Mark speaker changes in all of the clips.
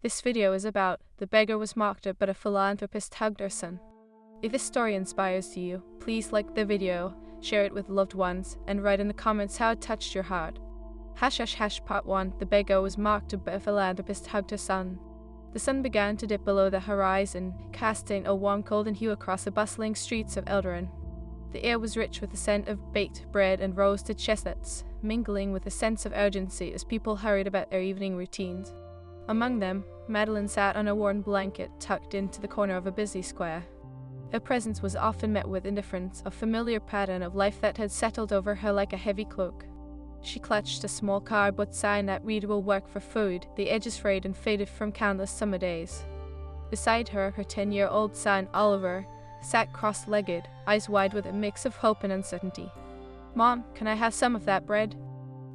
Speaker 1: This video is about the beggar was mocked at but a philanthropist hugged her son. If this story inspires you, please like the video, share it with loved ones, and write in the comments how it touched your heart. Part 1. The beggar was mocked but a philanthropist hugged her son. The sun began to dip below the horizon, casting a warm golden hue across the bustling streets of Eldorado. The air was rich with the scent of baked bread and roasted chestnuts, mingling with a sense of urgency as people hurried about their evening routines. Among them, Madeline sat on a worn blanket tucked into the corner of a busy square. Her presence was often met with indifference, a familiar pattern of life that had settled over her like a heavy cloak. She clutched a small cardboard sign that read "Will work for food," the edges frayed and faded from countless summer days. Beside her, her 10-year-old son, Oliver, sat cross-legged, eyes wide with a mix of hope and uncertainty. "Mom, can I have some of that bread?"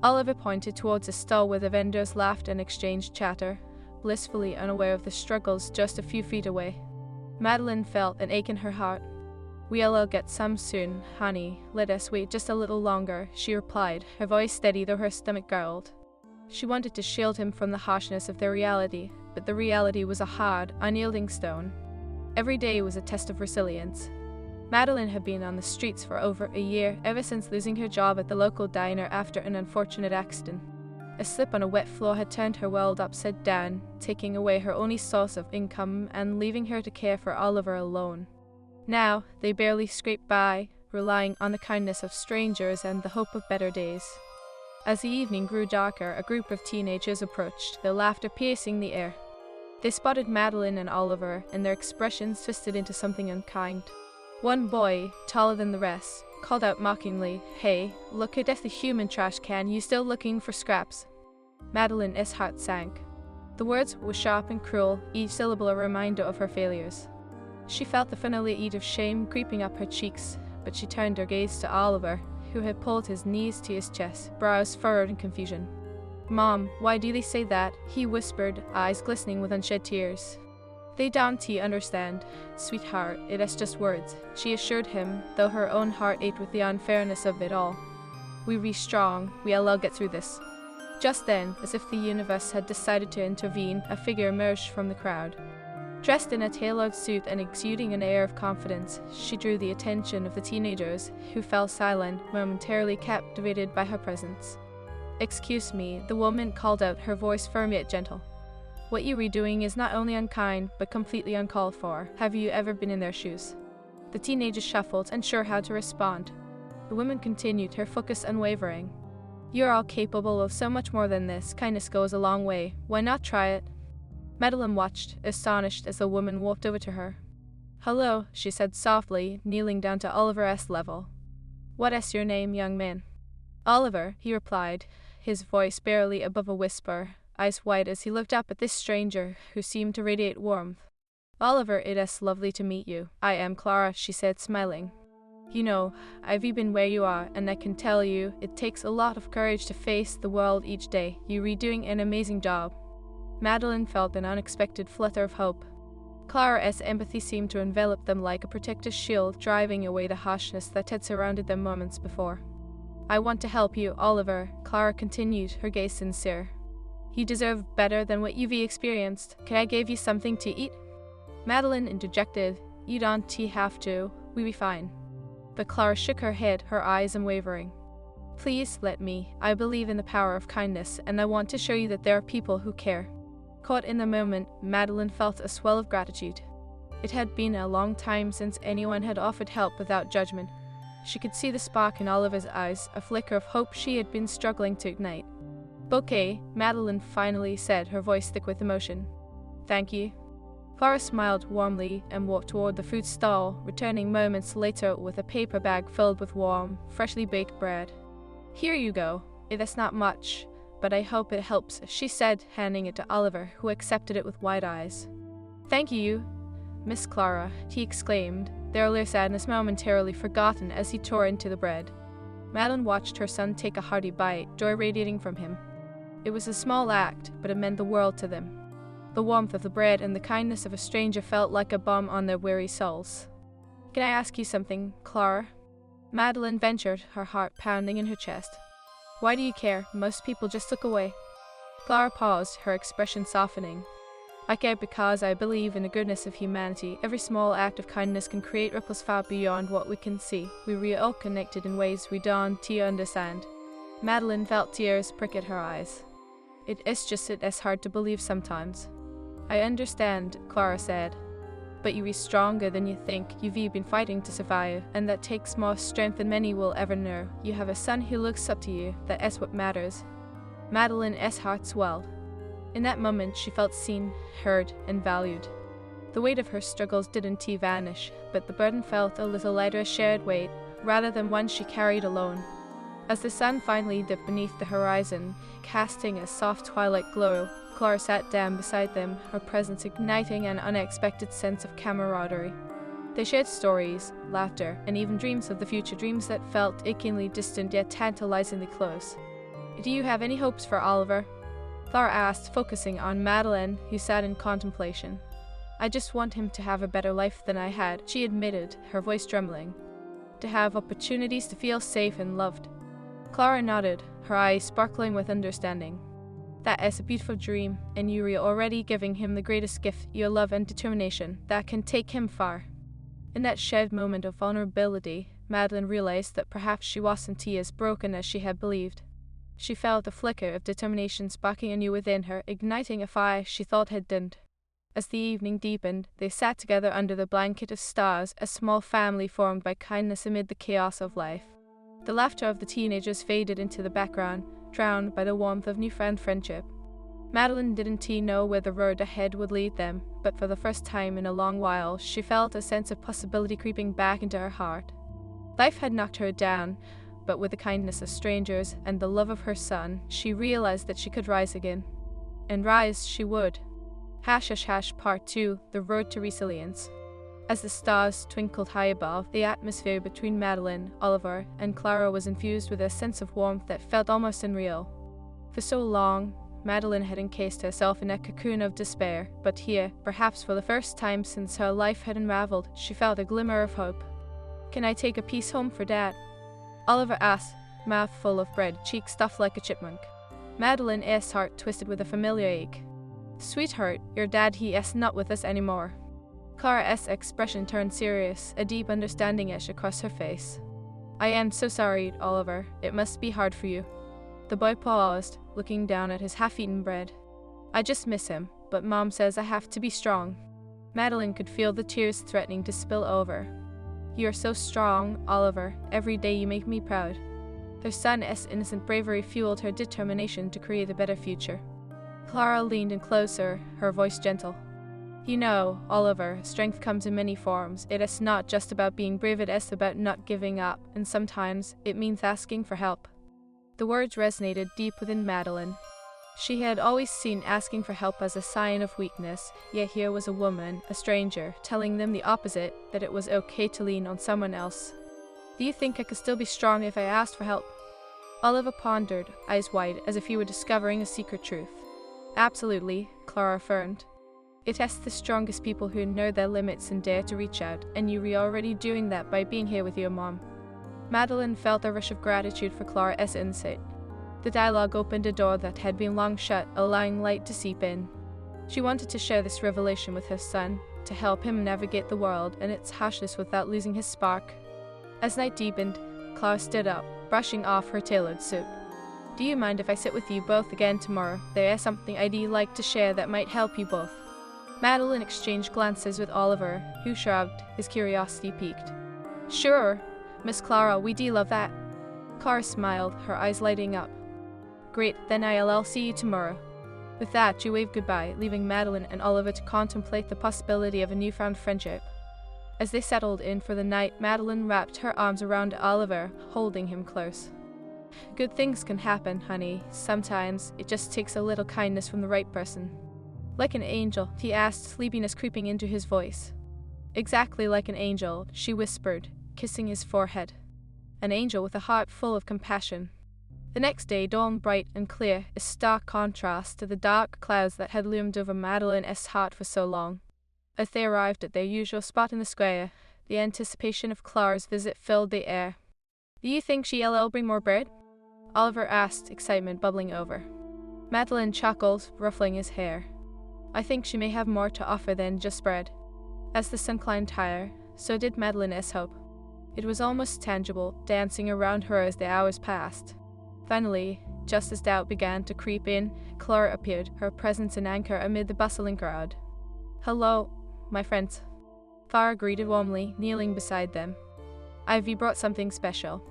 Speaker 1: Oliver pointed towards a stall where the vendors laughed and exchanged chatter, blissfully unaware of the struggles just a few feet away. Madeline felt an ache in her heart. "We'll get some soon, honey. Let us wait just a little longer," she replied, her voice steady though her stomach growled. She wanted to shield him from the harshness of their reality, but the reality was a hard, unyielding stone. Every day was a test of resilience. Madeline had been on the streets for over a year, ever since losing her job at the local diner after an unfortunate accident. A slip on a wet floor had turned her world upside down, taking away her only source of income and leaving her to care for Oliver alone. Now, they barely scraped by, relying on the kindness of strangers and the hope of better days. As the evening grew darker, a group of teenagers approached, their laughter piercing the air. They spotted Madeline and Oliver, and their expressions twisted into something unkind. One boy, taller than the rest, called out mockingly, "Hey, look at the human trash can, you still looking for scraps?" Madeline's heart sank. The words were sharp and cruel, each syllable a reminder of her failures. She felt the familiar heat of shame creeping up her cheeks, but she turned her gaze to Oliver, who had pulled his knees to his chest, brows furrowed in confusion. "Mom, why do they say that?" he whispered, eyes glistening with unshed tears. "They don't understand, sweetheart, it's just words," she assured him, though her own heart ached with the unfairness of it all. "We be strong, we'll get through this." Just then, as if the universe had decided to intervene, a figure emerged from the crowd. Dressed in a tailored suit and exuding an air of confidence, she drew the attention of the teenagers, who fell silent, momentarily captivated by her presence. "Excuse me," the woman called out, her voice firm yet gentle. "What you are doing is not only unkind, but completely uncalled for. Have you ever been in their shoes?" The teenagers shuffled, unsure how to respond. The woman continued, her focus unwavering. "You're all capable of so much more than this. Kindness goes a long way. Why not try it?" Madeline watched, astonished, as the woman walked over to her. "Hello," she said softly, kneeling down to Oliver's level. "What is your name, young man?" "Oliver," he replied, his voice barely above a whisper, eyes wide as he looked up at this stranger, who seemed to radiate warmth. "Oliver, it is lovely to meet you. I am Clara," she said, smiling. "You know, I've been where you are, and I can tell you, it takes a lot of courage to face the world each day. You're doing an amazing job." Madeline felt an unexpected flutter of hope. Clara's empathy seemed to envelop them like a protective shield, driving away the harshness that had surrounded them moments before. "I want to help you, Oliver," Clara continued, her gaze sincere. "You deserve better than what you've experienced. Can I give you something to eat?" Madeline interjected, "You don't have to. We be fine." But Clara shook her head, her eyes unwavering. "Please let me. I believe in the power of kindness, and I want to show you that there are people who care." Caught in the moment, Madeline felt a swell of gratitude. It had been a long time since anyone had offered help without judgment. She could see the spark in Oliver's eyes, a flicker of hope she had been struggling to ignite. "Bouquet," Madeline finally said, her voice thick with emotion. "Thank you." Clara smiled warmly and walked toward the food stall, returning moments later with a paper bag filled with warm, freshly baked bread. "Here you go. It is not much, but I hope it helps," she said, handing it to Oliver, who accepted it with wide eyes. "Thank you, Miss Clara," he exclaimed, their earlier sadness momentarily forgotten as he tore into the bread. Madeline watched her son take a hearty bite, joy radiating from him. It was a small act, but it meant the world to them. The warmth of the bread and the kindness of a stranger felt like a balm on their weary souls. "Can I ask you something, Clara?" Madeline ventured, her heart pounding in her chest. "Why do you care? Most people just look away." Clara paused, her expression softening. I care because I believe in the goodness of humanity. Every small act of kindness can create ripples far beyond what we can see. We are all connected in ways we don't understand. Madeline felt tears prick at her eyes. It's hard to believe sometimes. I understand, Clara said. But you are stronger than you think. You've been fighting to survive, and that takes more strength than many will ever know. You have a son who looks up to you. That is what matters. Madeline's heart swelled. In that moment, she felt seen, heard, and valued. The weight of her struggles didn't vanish, but the burden felt a little lighter, a shared weight, rather than one she carried alone. As the sun finally dipped beneath the horizon, casting a soft twilight glow, Clara sat down beside them, her presence igniting an unexpected sense of camaraderie. They shared stories, laughter, and even dreams of the future, dreams that felt achingly distant yet tantalizingly close. "Do you have any hopes for Oliver?" Clara asked, focusing on Madeline, who sat in contemplation. "I just want him to have a better life than I had," she admitted, her voice trembling. "To have opportunities to feel safe and loved." Clara nodded, her eyes sparkling with understanding. "That is a beautiful dream, and you are already giving him the greatest gift, your love and determination, that can take him far." In that shared moment of vulnerability, Madeline realized that perhaps she wasn't as broken as she had believed. She felt a flicker of determination sparking anew within her, igniting a fire she thought had dimmed. As the evening deepened, they sat together under the blanket of stars, a small family formed by kindness amid the chaos of life. The laughter of the teenagers faded into the background, drowned by the warmth of newfound friendship. Madeline didn't know where the road ahead would lead them, but for the first time in a long while, she felt a sense of possibility creeping back into her heart. Life had knocked her down, but with the kindness of strangers and the love of her son, she realized that she could rise again. And rise she would. ## Part 2, The Road to Resilience. As the stars twinkled high above, the atmosphere between Madeline, Oliver, and Clara was infused with a sense of warmth that felt almost unreal. For so long, Madeline had encased herself in a cocoon of despair, but here, perhaps for the first time since her life had unraveled, she felt a glimmer of hope. "Can I take a piece home for Dad?" Oliver asked, mouth full of bread, cheek stuffed like a chipmunk. Madeline's heart twisted with a familiar ache. "Sweetheart, your dad, he is not with us anymore." Clara's expression turned serious, a deep understanding etched across her face. "I am so sorry, Oliver. It must be hard for you." The boy paused, looking down at his half-eaten bread. "I just miss him, but Mom says I have to be strong." Madeline could feel the tears threatening to spill over. "You are so strong, Oliver. Every day you make me proud." Her son's innocent bravery fueled her determination to create a better future. Clara leaned in closer, her voice gentle. "You know, Oliver, strength comes in many forms. It is not just about being brave, it is about not giving up, and sometimes it means asking for help." The words resonated deep within Madeline. She had always seen asking for help as a sign of weakness, yet here was a woman, a stranger, telling them the opposite, that it was okay to lean on someone else. "Do you think I could still be strong if I asked for help?" Oliver pondered, eyes wide, as if he were discovering a secret truth. "Absolutely," Clara affirmed. "It is the strongest people who know their limits and dare to reach out, and you are already doing that by being here with your mom." Madeline felt a rush of gratitude for Clara's insight. The dialogue opened a door that had been long shut, allowing light to seep in. She wanted to share this revelation with her son, to help him navigate the world and its harshness without losing his spark. As night deepened, Clara stood up, brushing off her tailored suit. "Do you mind if I sit with you both again tomorrow? There is something I'd like to share that might help you both." Madeline exchanged glances with Oliver, who shrugged, his curiosity piqued. "Sure, Miss Clara, we do love that." Clara smiled, her eyes lighting up. "Great, then I'll see you tomorrow." With that, she waved goodbye, leaving Madeline and Oliver to contemplate the possibility of a newfound friendship. As they settled in for the night, Madeline wrapped her arms around Oliver, holding him close. "Good things can happen, honey. Sometimes it just takes a little kindness from the right person." "Like an angel?" he asked, sleepiness creeping into his voice. "Exactly like an angel," she whispered, kissing his forehead. "An angel with a heart full of compassion." The next day dawned bright and clear, a stark contrast to the dark clouds that had loomed over Madeline's heart for so long. As they arrived at their usual spot in the square, the anticipation of Clara's visit filled the air. "Do you think she'll bring more bread?" Oliver asked, excitement bubbling over. Madeline chuckled, ruffling his hair. I think she may have more to offer than just bread. As the sun climbed higher, so did Madeline's hope. It was almost tangible, dancing around her as the hours passed. Finally, just as doubt began to creep in, Clara appeared, her presence an anchor amid the bustling crowd. "Hello, my friends," Clara greeted warmly, kneeling beside them. "Ivy brought something special."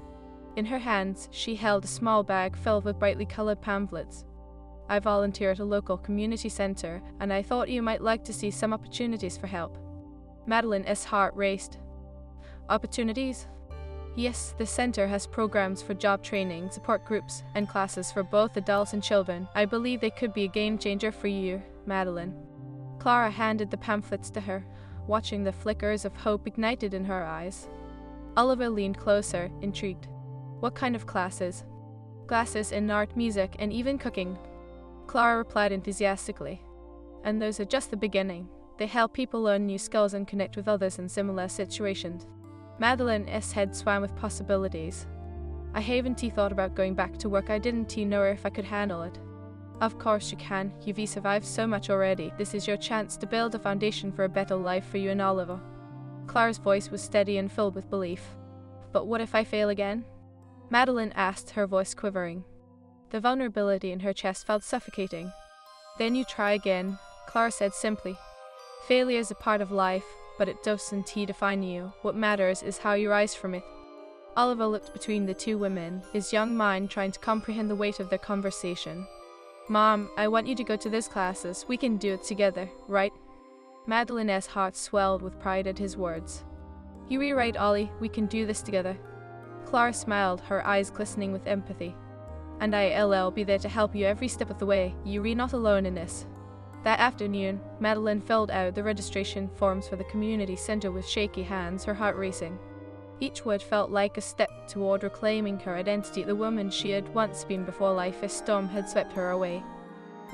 Speaker 1: In her hands, she held a small bag filled with brightly colored pamphlets. "I volunteer at a local community center, and I thought you might like to see some opportunities for help." Madeline's heart raced. "Opportunities?" "Yes, the center has programs for job training, support groups, and classes for both adults and children. I believe they could be a game changer for you, Madeline." Clara handed the pamphlets to her, watching the flickers of hope ignited in her eyes. Oliver leaned closer, intrigued. "What kind of classes?" "Classes in art, music, and even cooking," Clara replied enthusiastically. "And those are just the beginning. They help people learn new skills and connect with others in similar situations." Madeline's head swam with possibilities. "I haven't thought about going back to work. I didn't know if I could handle it." "Of course you can. You've survived so much already. This is your chance to build a foundation for a better life for you and Oliver." Clara's voice was steady and filled with belief. "But what if I fail again?" Madeline asked, her voice quivering. The vulnerability in her chest felt suffocating. "Then you try again," Clara said simply. "Failure is a part of life, but it doesn't define you. What matters is how you rise from it." Oliver looked between the two women, his young mind trying to comprehend the weight of their conversation. "Mom, I want you to go to these classes. We can do it together, right?" Madeline's heart swelled with pride at his words. "You're right, Ollie. We can do this together." Clara smiled, her eyes glistening with empathy. "And I'll be there to help you every step of the way. You're not alone in this." That afternoon, Madeline filled out the registration forms for the community center with shaky hands, her heart racing. Each word felt like a step toward reclaiming her identity, the woman she had once been before life's storm had swept her away.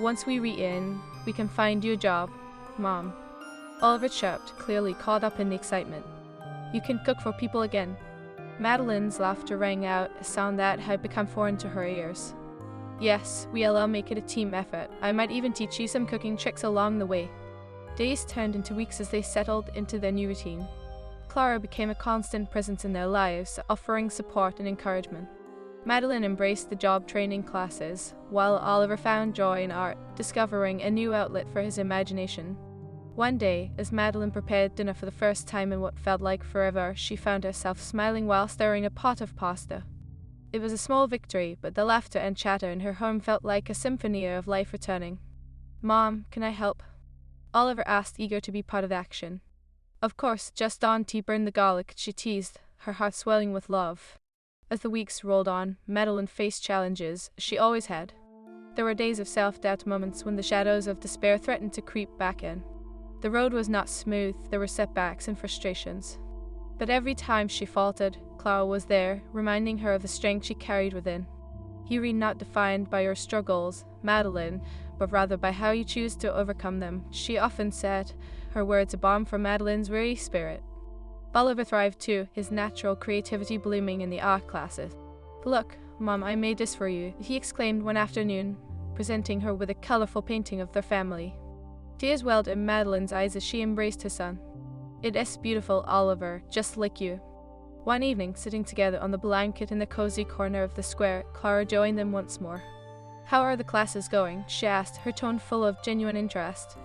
Speaker 1: "Once we re-in, we can find you a job, Mom," Oliver chirped, clearly caught up in the excitement. "You can cook for people again." Madeline's laughter rang out, a sound that had become foreign to her ears. "Yes, we'll make it a team effort. I might even teach you some cooking tricks along the way." Days turned into weeks as they settled into their new routine. Clara became a constant presence in their lives, offering support and encouragement. Madeline embraced the job training classes, while Oliver found joy in art, discovering a new outlet for his imagination. One day, as Madeline prepared dinner for the first time in what felt like forever, she found herself smiling while stirring a pot of pasta. It was a small victory, but the laughter and chatter in her home felt like a symphony of life returning. "Mom, can I help?" Oliver asked, eager to be part of the action. "Of course, just burn the garlic," she teased, her heart swelling with love. As the weeks rolled on, Madeline faced challenges she always had. There were days of self-doubt, moments when the shadows of despair threatened to creep back in. The road was not smooth, there were setbacks and frustrations. But every time she faltered, Clara was there, reminding her of the strength she carried within. "You're not defined by your struggles, Madeline, but rather by how you choose to overcome them," she often said, her words a balm for Madeline's weary spirit. Oliver thrived too, his natural creativity blooming in the art classes. "Look, Mom, I made this for you," he exclaimed one afternoon, presenting her with a colorful painting of their family. Tears welled in Madeline's eyes as she embraced her son. "It is beautiful, Oliver, just like you." One evening, sitting together on the blanket in the cozy corner of the square, Clara joined them once more. "How are the classes going?" she asked, her tone full of genuine interest.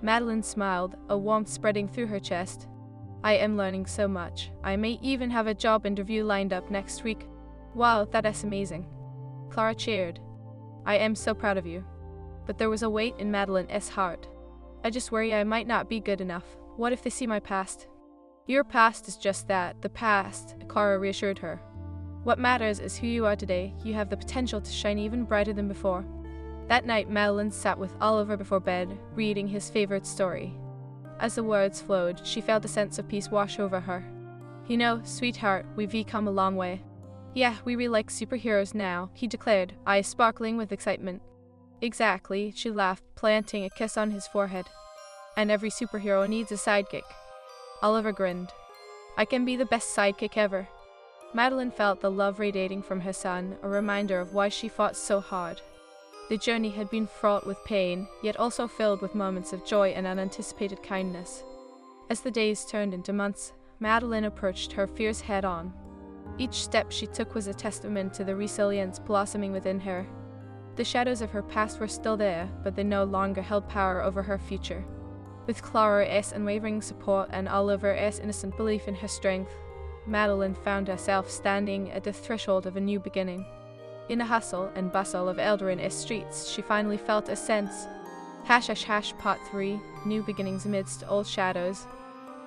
Speaker 1: Madeline smiled, a warmth spreading through her chest. "I am learning so much. I may even have a job interview lined up next week." "Wow, that is amazing." Clara cheered. "I am so proud of you." But there was a weight in Madeline's heart. "I just worry I might not be good enough. What if they see my past?" "Your past is just that, the past," Clara reassured her. "What matters is who you are today. You have the potential to shine even brighter than before." That night, Madeline sat with Oliver before bed, reading his favorite story. As the words flowed, she felt a sense of peace wash over her. "You know, sweetheart, we've come a long way." "Yeah, we really like superheroes now," he declared, eyes sparkling with excitement. "Exactly," she laughed, planting a kiss on his forehead. "And every superhero needs a sidekick." Oliver grinned. "I can be the best sidekick ever." Madeline felt the love radiating from her son, a reminder of why she fought so hard. The journey had been fraught with pain, yet also filled with moments of joy and unanticipated kindness. As the days turned into months, Madeline approached her fears head-on. Each step she took was a testament to the resilience blossoming within her. The shadows of her past were still there, but they no longer held power over her future. With Clara's unwavering support and Oliver's innocent belief in her strength, Madeline found herself standing at the threshold of a new beginning. In the hustle and bustle of Eldrin's streets, she finally felt a sense. Part 3, New Beginnings Amidst Old Shadows.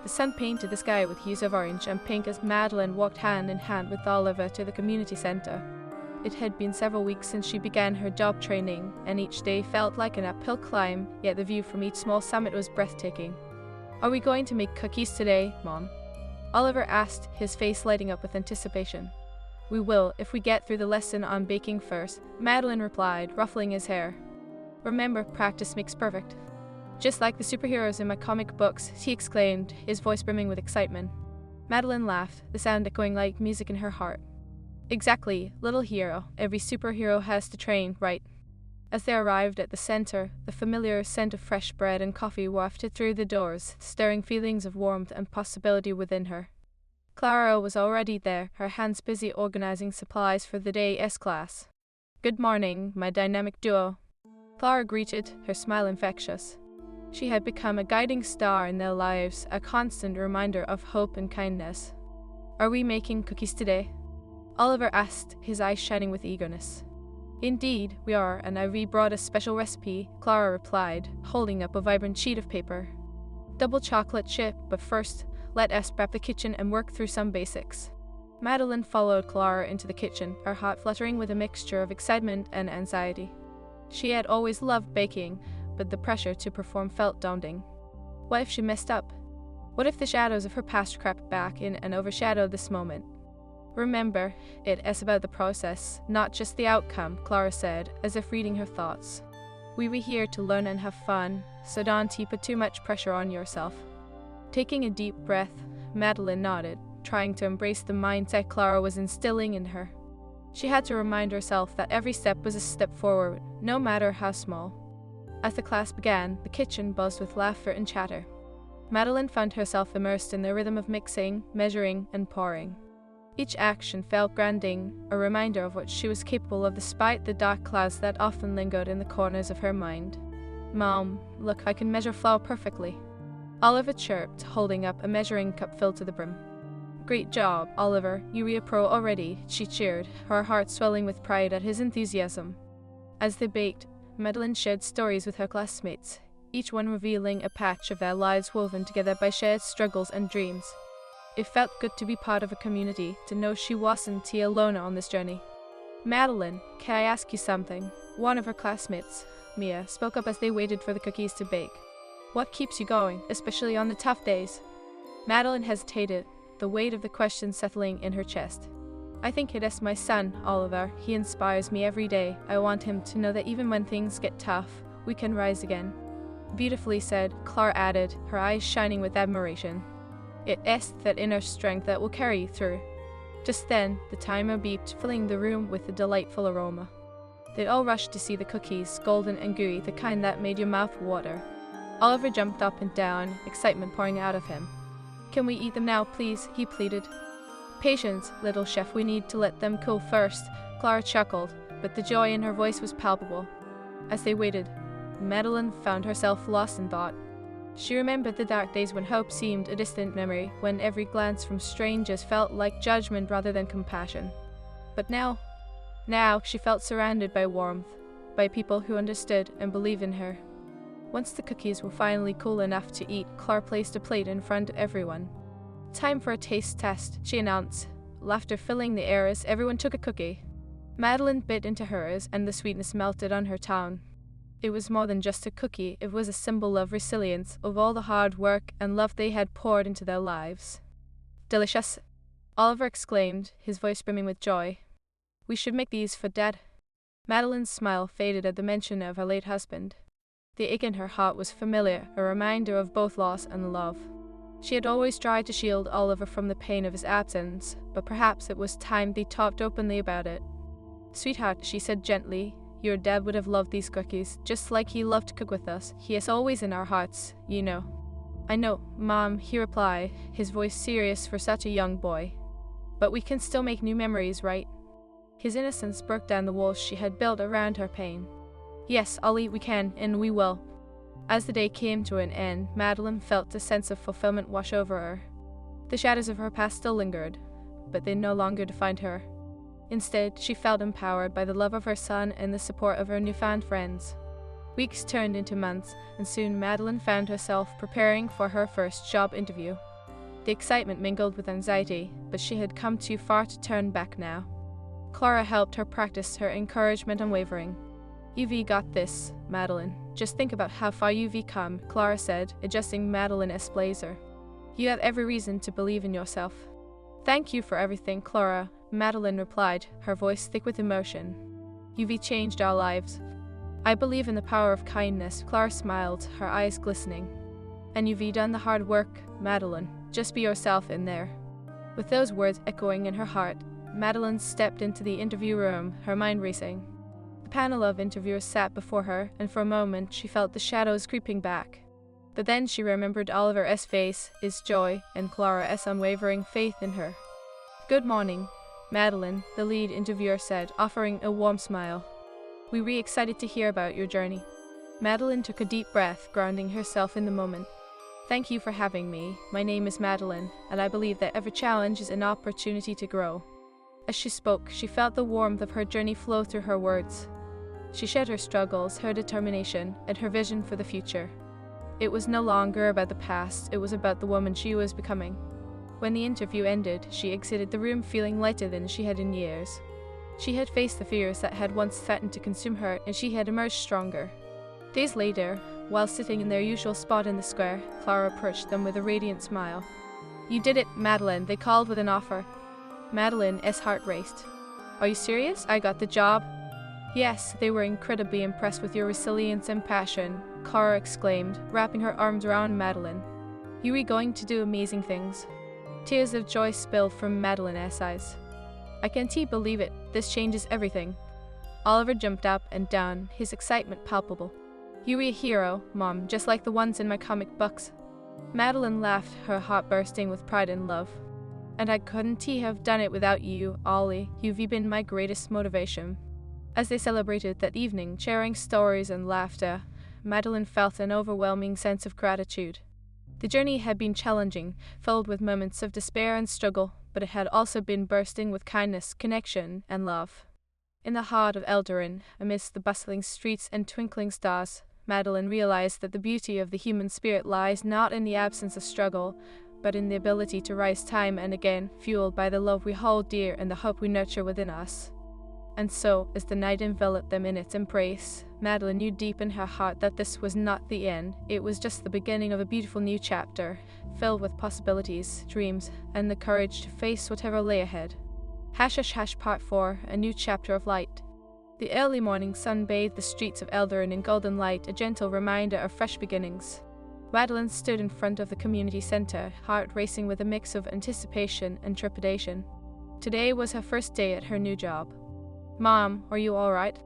Speaker 1: The sun painted the sky with hues of orange and pink as Madeline walked hand in hand with Oliver to the community center. It had been several weeks since she began her job training, and each day felt like an uphill climb, yet the view from each small summit was breathtaking. "Are we going to make cookies today, Mom?" Oliver asked, his face lighting up with anticipation. "We will, if we get through the lesson on baking first," Madeline replied, ruffling his hair. "Remember, practice makes perfect." "Just like the superheroes in my comic books," he exclaimed, his voice brimming with excitement. Madeline laughed, the sound echoing like music in her heart. "Exactly, little hero. Every superhero has to train, right?" As they arrived at the center, the familiar scent of fresh bread and coffee wafted through the doors, stirring feelings of warmth and possibility within her. Clara was already there, her hands busy organizing supplies for the day's class. "Good morning, my dynamic duo," Clara greeted, her smile infectious. She had become a guiding star in their lives, a constant reminder of hope and kindness. "Are we making cookies today?" Oliver asked, his eyes shining with eagerness. "Indeed, we are, and I brought a special recipe," Clara replied, holding up a vibrant sheet of paper. "Double chocolate chip, but first, let us prep the kitchen and work through some basics." Madeline followed Clara into the kitchen, her heart fluttering with a mixture of excitement and anxiety. She had always loved baking, but the pressure to perform felt daunting. What if she messed up? What if the shadows of her past crept back in and overshadowed this moment? "Remember, it is about the process, not just the outcome," Clara said, as if reading her thoughts. "We were here to learn and have fun, so don't put too much pressure on yourself." Taking a deep breath, Madeline nodded, trying to embrace the mindset Clara was instilling in her. She had to remind herself that every step was a step forward, no matter how small. As the class began, the kitchen buzzed with laughter and chatter. Madeline found herself immersed in the rhythm of mixing, measuring, and pouring. Each action felt grounding, a reminder of what she was capable of despite the dark clouds that often lingered in the corners of her mind. "Mom, look, I can measure flour perfectly," Oliver chirped, holding up a measuring cup filled to the brim. "Great job, Oliver, you're a pro already," she cheered, her heart swelling with pride at his enthusiasm. As they baked, Madeline shared stories with her classmates, each one revealing a patch of their lives woven together by shared struggles and dreams. It felt good to be part of a community, to know she wasn't alone on this journey. "Madeline, can I ask you something?" One of her classmates, Mia, spoke up as they waited for the cookies to bake. "What keeps you going, especially on the tough days?" Madeline hesitated, the weight of the question settling in her chest. "I think it is my son, Oliver. He inspires me every day. I want him to know that even when things get tough, we can rise again." "Beautifully said," Clara added, her eyes shining with admiration. "It is that inner strength that will carry you through." Just then, the timer beeped, filling the room with a delightful aroma. They all rushed to see the cookies, golden and gooey, the kind that made your mouth water. Oliver jumped up and down, excitement pouring out of him. "Can we eat them now, please?" he pleaded. "Patience, little chef, we need to let them cool first," Clara chuckled, but the joy in her voice was palpable. As they waited, Madeline found herself lost in thought. She remembered the dark days when hope seemed a distant memory, when every glance from strangers felt like judgment rather than compassion. But now she felt surrounded by warmth, by people who understood and believed in her. Once the cookies were finally cool enough to eat, Clara placed a plate in front of everyone. "Time for a taste test," she announced, laughter filling the air as everyone took a cookie. Madeline bit into hers, and the sweetness melted on her tongue. It was more than just a cookie, it was a symbol of resilience, of all the hard work and love they had poured into their lives. "Delicious," Oliver exclaimed, his voice brimming with joy. "We should make these for Dad." Madeline's smile faded at the mention of her late husband. The ache in her heart was familiar, a reminder of both loss and love. She had always tried to shield Oliver from the pain of his absence, but perhaps it was time they talked openly about it. "Sweetheart," she said gently, your dad would have loved these cookies, just like he loved to cook with us. He is always in our hearts, you know." "I know, Mom," he replied, his voice serious for such a young boy. "But we can still make new memories, right?" His innocence broke down the walls she had built around her pain. "Yes, Ollie, we can, and we will." As the day came to an end, Madeline felt a sense of fulfillment wash over her. The shadows of her past still lingered, but they no longer defined her. Instead, she felt empowered by the love of her son and the support of her newfound friends. Weeks turned into months, and soon Madeline found herself preparing for her first job interview. The excitement mingled with anxiety, but she had come too far to turn back now. Clara helped her practice her encouragement unwavering. "You've got this, Madeline. Just think about how far you've come," Clara said, adjusting Madeline's blazer. "You have every reason to believe in yourself." "Thank you for everything, Clara," Madeline replied, her voice thick with emotion. "You've changed our lives." "I believe in the power of kindness," Clara smiled, her eyes glistening. "And you've done the hard work, Madeline. Just be yourself in there." With those words echoing in her heart, Madeline stepped into the interview room, her mind racing. The panel of interviewers sat before her, and for a moment she felt the shadows creeping back. But then she remembered Oliver's face, his joy, and Clara's unwavering faith in her. "Good morning, Madeline," the lead interviewer said, offering a warm smile. "We're really excited to hear about your journey." Madeline took a deep breath, grounding herself in the moment. "Thank you for having me. My name is Madeline, and I believe that every challenge is an opportunity to grow." As she spoke, she felt the warmth of her journey flow through her words. She shared her struggles, her determination, and her vision for the future. It was no longer about the past, it was about the woman she was becoming. When the interview ended, she exited the room feeling lighter than she had in years. She had faced the fears that had once threatened to consume her, and she had emerged stronger. Days later, while sitting in their usual spot in the square, Clara approached them with a radiant smile. "You did it, Madeline," they called with an offer. Madeline's heart raced. "Are you serious? I got the job?" "Yes, they were incredibly impressed with your resilience and passion," Clara exclaimed, wrapping her arms around Madeline. "You are going to do amazing things." Tears of joy spilled from Madeline's eyes. "I can't believe it. This changes everything." Oliver jumped up and down, his excitement palpable. "You're a hero, Mom, just like the ones in my comic books." Madeline laughed, her heart bursting with pride and love. "And I couldn't have done it without you, Ollie. You've been my greatest motivation." As they celebrated that evening, sharing stories and laughter, Madeline felt an overwhelming sense of gratitude. The journey had been challenging, filled with moments of despair and struggle, but it had also been bursting with kindness, connection, and love. In the heart of Eldorin, amidst the bustling streets and twinkling stars, Madeline realized that the beauty of the human spirit lies not in the absence of struggle, but in the ability to rise time and again, fueled by the love we hold dear and the hope we nurture within us. And so, as the night enveloped them in its embrace, Madeline knew deep in her heart that this was not the end. It was just the beginning of a beautiful new chapter, filled with possibilities, dreams, and the courage to face whatever lay ahead. # Part 4, a new chapter of light. The early morning sun bathed the streets of Eldorin in golden light, a gentle reminder of fresh beginnings. Madeline stood in front of the community center, heart racing with a mix of anticipation and trepidation. Today was her first day at her new job. "Mom, are you all right?"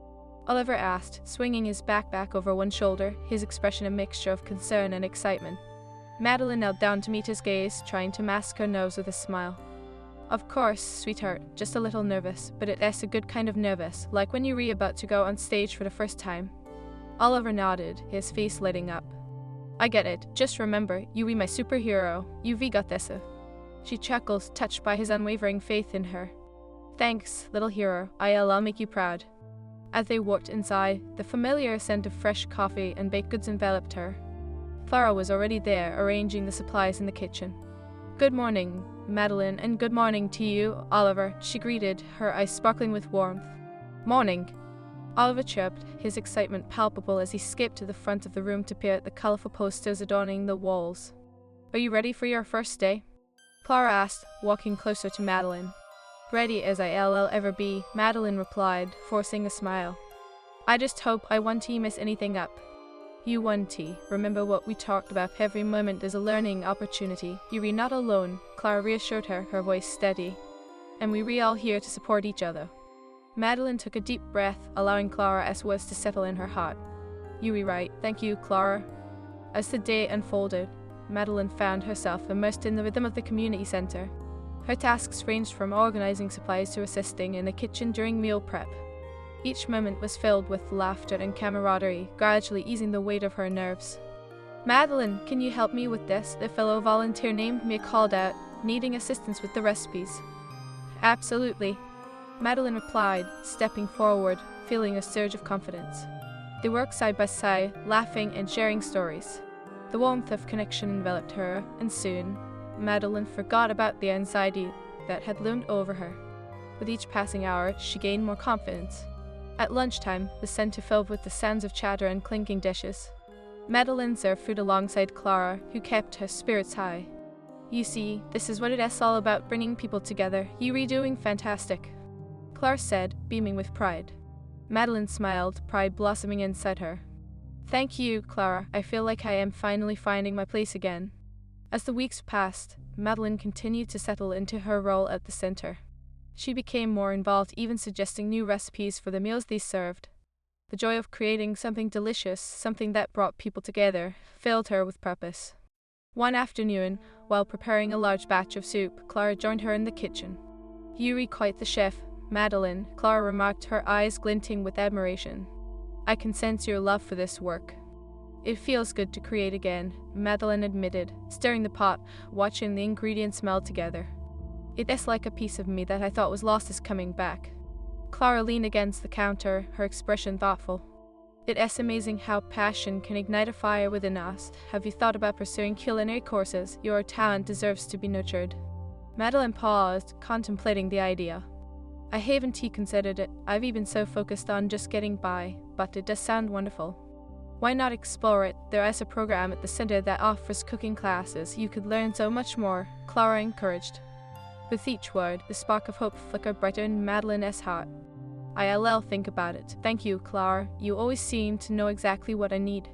Speaker 1: Oliver asked, swinging his backpack over one shoulder, his expression a mixture of concern and excitement. Madeline knelt down to meet his gaze, trying to mask her nerves with a smile. "Of course, sweetheart, just a little nervous, but it's a good kind of nervous, like when you're about to go on stage for the first time." Oliver nodded, his face lighting up. "I get it. Just remember, you're my superhero. You've got this." She chuckled, touched by his unwavering faith in her. "Thanks, little hero. I'll make you proud." As they walked inside, the familiar scent of fresh coffee and baked goods enveloped her. Clara was already there, arranging the supplies in the kitchen. "Good morning, Madeline, and good morning to you, Oliver," she greeted, her eyes sparkling with warmth. "Morning." Oliver chirped, his excitement palpable as he skipped to the front of the room to peer at the colorful posters adorning the walls. "Are you ready for your first day?" Clara asked, walking closer to Madeline. "Ready as I'll ever be," Madeline replied, forcing a smile. "I just hope I won't miss anything up." "You won't. Remember what we talked about. Every moment is a learning opportunity. You're not alone," Clara reassured her, her voice steady. "And we're all here to support each other." Madeline took a deep breath, allowing Clara's words to settle in her heart. "You were right. Thank you, Clara." As the day unfolded, Madeline found herself immersed in the rhythm of the community centre. Her tasks ranged from organising supplies to assisting in the kitchen during meal prep. Each moment was filled with laughter and camaraderie, gradually easing the weight of her nerves. "Madeline, can you help me with this?" the fellow volunteer named me called out, needing assistance with the recipes. "Absolutely," Madeline replied, stepping forward, feeling a surge of confidence. They worked side by side, laughing and sharing stories. The warmth of connection enveloped her, and soon, Madeline forgot about the anxiety that had loomed over her. With each passing hour, she gained more confidence. At lunchtime, the centre filled with the sounds of chatter and clinking dishes. Madeline served food alongside Clara, who kept her spirits high. "You see, this is what it's all about, bringing people together. You're doing fantastic," Clara said, beaming with pride. Madeline smiled, pride blossoming inside her. "Thank you, Clara. I feel like I am finally finding my place again." As the weeks passed, Madeline continued to settle into her role at the centre. She became more involved, even suggesting new recipes for the meals they served. The joy of creating something delicious, something that brought people together, filled her with purpose. One afternoon, while preparing a large batch of soup, Clara joined her in the kitchen. "You're quite the chef, Madeline," Clara remarked, her eyes glinting with admiration. "I can sense your love for this work." "It feels good to create again," Madeline admitted, stirring the pot, watching the ingredients meld together. "It's like a piece of me that I thought was lost is coming back." Clara leaned against the counter, her expression thoughtful. "It's amazing how passion can ignite a fire within us. Have you thought about pursuing culinary courses? Your talent deserves to be nurtured." Madeline paused, contemplating the idea. "I haven't considered it. I've been so focused on just getting by, but it does sound wonderful. Why not explore it? There is a program at the centre that offers cooking classes. You could learn so much more," Clara encouraged. With each word, the spark of hope flickered brighter in Madeline's heart. "I'll think about it. Thank you, Clara. You always seem to know exactly what I need."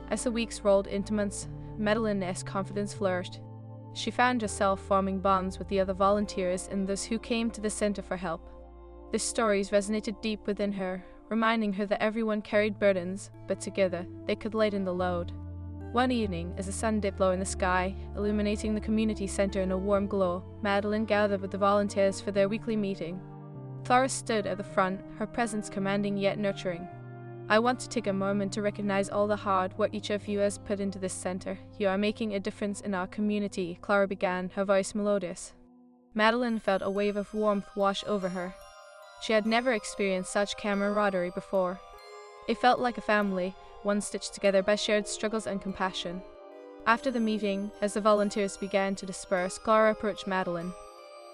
Speaker 1: As the weeks rolled into months, Madeline's confidence flourished. She found herself forming bonds with the other volunteers and those who came to the centre for help. Their stories resonated deep within her, reminding her that everyone carried burdens, but together they could lighten the load. One evening, as the sun dipped low in the sky, illuminating the community centre in a warm glow, Madeline gathered with the volunteers for their weekly meeting. Clara stood at the front, her presence commanding yet nurturing. "I want to take a moment to recognize all the hard work each of you has put into this centre. You are making a difference in our community," Clara began, her voice melodious. Madeline felt a wave of warmth wash over her. She had never experienced such camaraderie before. It felt like a family, one stitched together by shared struggles and compassion. After the meeting, as the volunteers began to disperse, Clara approached Madeline.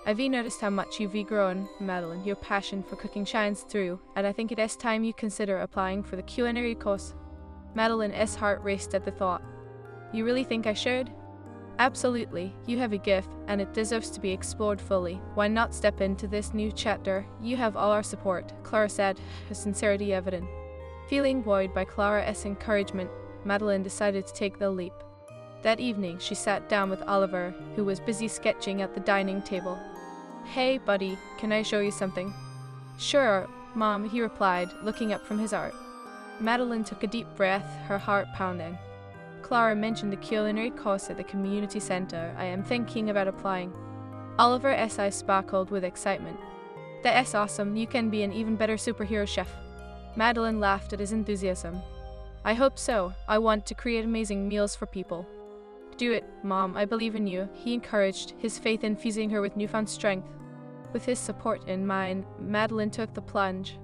Speaker 1: "I've noticed how much you've grown, Madeline. Your passion for cooking shines through, and I think it is time you consider applying for the culinary course." Madeline's heart raced at the thought. "You really think I should?" "Absolutely. You have a gift, and it deserves to be explored fully. Why not step into this new chapter? You have all our support," Clara said, her sincerity evident. Feeling buoyed by Clara's encouragement, Madeline decided to take the leap. That evening, she sat down with Oliver, who was busy sketching at the dining table. "Hey, buddy, can I show you something?" "Sure, Mom," he replied, looking up from his art. Madeline took a deep breath, her heart pounding. "Clara mentioned the culinary course at the community centre. I am thinking about applying." Oliver's eyes sparkled with excitement. "That's awesome. You can be an even better superhero chef." Madeline laughed at his enthusiasm. "I hope so. I want to create amazing meals for people." "Do it, Mom. I believe in you," he encouraged, his faith infusing her with newfound strength. With his support in mind, Madeline took the plunge.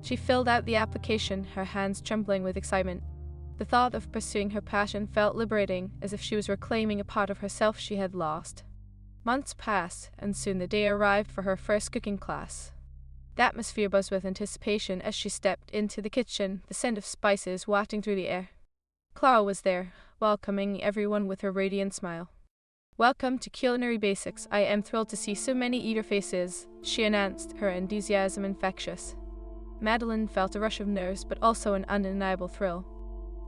Speaker 1: She filled out the application, her hands trembling with excitement. The thought of pursuing her passion felt liberating, as if she was reclaiming a part of herself she had lost. Months passed, and soon the day arrived for her first cooking class. The atmosphere buzzed with anticipation as she stepped into the kitchen, the scent of spices wafting through the air. Clara was there, welcoming everyone with her radiant smile. "Welcome to Culinary Basics. I am thrilled to see so many eager faces," she announced, her enthusiasm infectious. Madeline felt a rush of nerves, but also an undeniable thrill.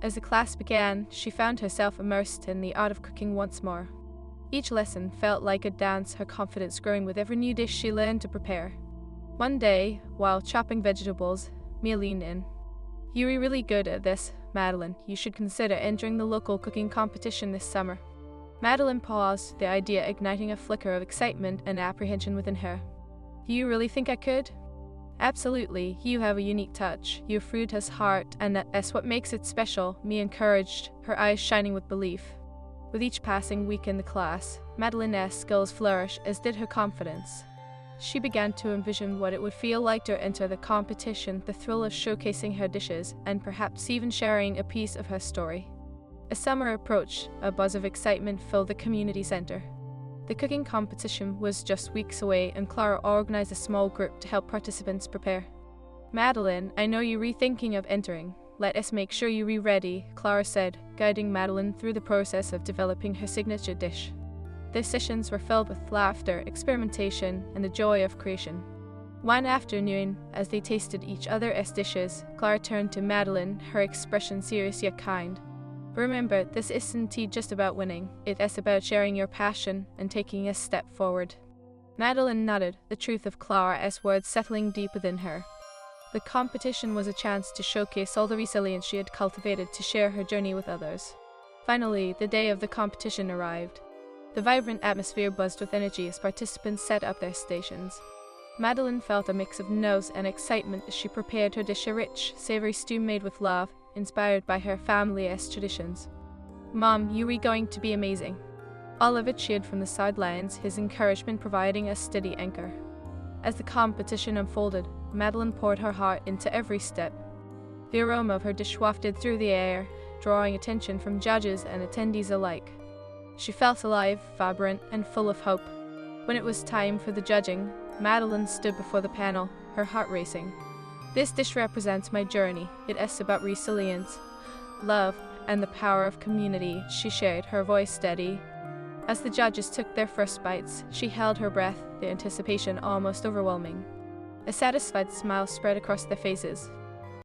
Speaker 1: As the class began, she found herself immersed in the art of cooking once more. Each lesson felt like a dance, her confidence growing with every new dish she learned to prepare. One day, while chopping vegetables, Mia leaned in. "You're really good at this, Madeline. You should consider entering the local cooking competition this summer." Madeline paused, the idea igniting a flicker of excitement and apprehension within her. "You really think I could?" "Absolutely. You have a unique touch. Your fruit has heart, and that's what makes it special," Mia encouraged, her eyes shining with belief. With each passing week in the class, Madeline's skills flourished, as did her confidence. She began to envision what it would feel like to enter the competition, the thrill of showcasing her dishes, and perhaps even sharing a piece of her story. As summer approached, a buzz of excitement filled the community center. The cooking competition was just weeks away, and Clara organized a small group to help participants prepare. "Madeline, I know you're rethinking of entering. Let us make sure you're ready," Clara said, guiding Madeline through the process of developing her signature dish. Their sessions were filled with laughter, experimentation, and the joy of creation. One afternoon, as they tasted each other's dishes, Clara turned to Madeline, her expression serious yet kind. "Remember, this isn't just about winning. It's about sharing your passion and taking a step forward." Madeline nodded, the truth of Clara's words settling deep within her. The competition was a chance to showcase all the resilience she had cultivated to share her journey with others. Finally, the day of the competition arrived. The vibrant atmosphere buzzed with energy as participants set up their stations. Madeline felt a mix of nerves and excitement as she prepared her dish, a rich, savory stew made with love, inspired by her family's traditions. "Mom, you're going to be amazing." Oliver cheered from the sidelines, his encouragement providing a steady anchor. As the competition unfolded, Madeline poured her heart into every step. The aroma of her dish wafted through the air, drawing attention from judges and attendees alike. She felt alive, vibrant, and full of hope. When it was time for the judging, Madeline stood before the panel, her heart racing. "This dish represents my journey. It is about resilience, love, and the power of community," she shared, her voice steady. As the judges took their first bites, she held her breath, the anticipation almost overwhelming. A satisfied smile spread across their faces.